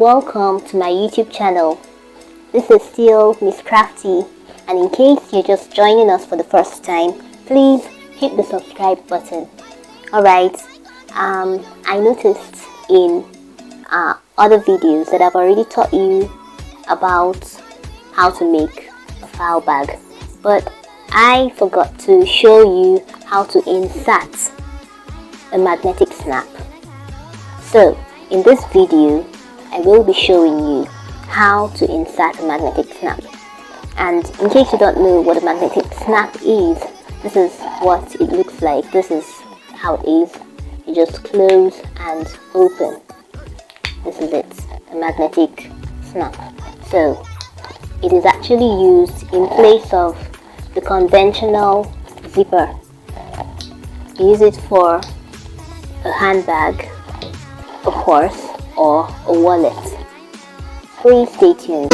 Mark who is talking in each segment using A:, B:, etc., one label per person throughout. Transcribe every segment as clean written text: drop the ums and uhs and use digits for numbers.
A: welcome to my YouTube channel. This is still Miss Crafty, and in case you're just joining us for the first time, please hit the subscribe button. Alright, I noticed in other videos that I've already taught you about how to make a file bag, but I forgot to show you how to insert a magnetic snap. So in this video I will be showing you how to insert a magnetic snap. And in case you don't know what a magnetic snap is, this is what it looks like. This is how it is. You just close and open. This is it, a magnetic snap. So it is actually used in place of the conventional zipper. You use it for a handbag, a purse, or a wallet. Please stay tuned.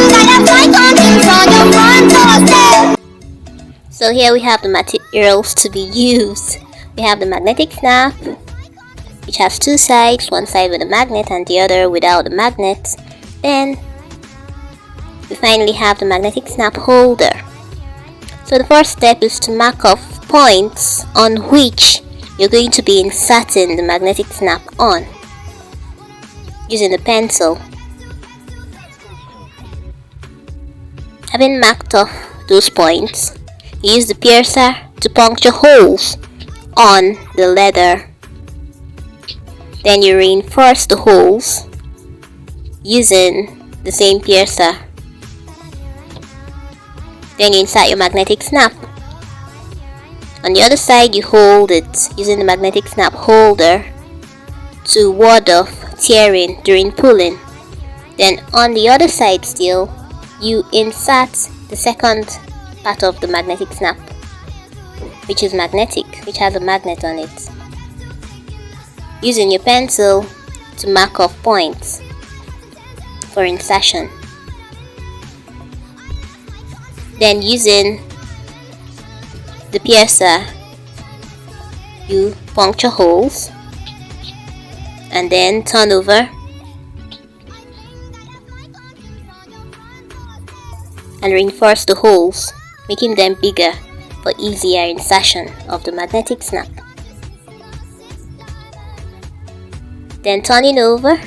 A: So here we have the materials to be used. We have the magnetic snap, which has two sides, one side with a magnet and the other without the magnet. Then we finally have the magnetic snap holder. So the first step is to mark off points on which you're going to be inserting the magnetic snap on using the pencil. Having marked off those points, you use the piercer to puncture holes on the leather. Then you reinforce the holes using the same piercer. Then you insert your magnetic snap. On the other side, you hold it using the magnetic snap holder to ward off tearing during pulling. Then on the other side still, you insert the second part of the magnetic snap, which is magnetic, which has a magnet on it, using your pencil to mark off points for insertion. Then using the piercer, you puncture holes and then turn over and reinforce the holes, making them bigger for easier insertion of the magnetic snap. Then turning over,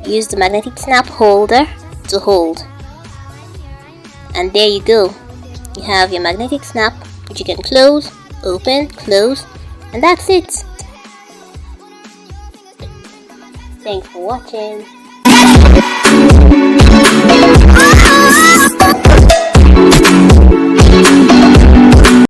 A: use the magnetic snap holder to hold. And there you go. You have your magnetic snap, which you can close, open, close, and that's it. Thanks for watching.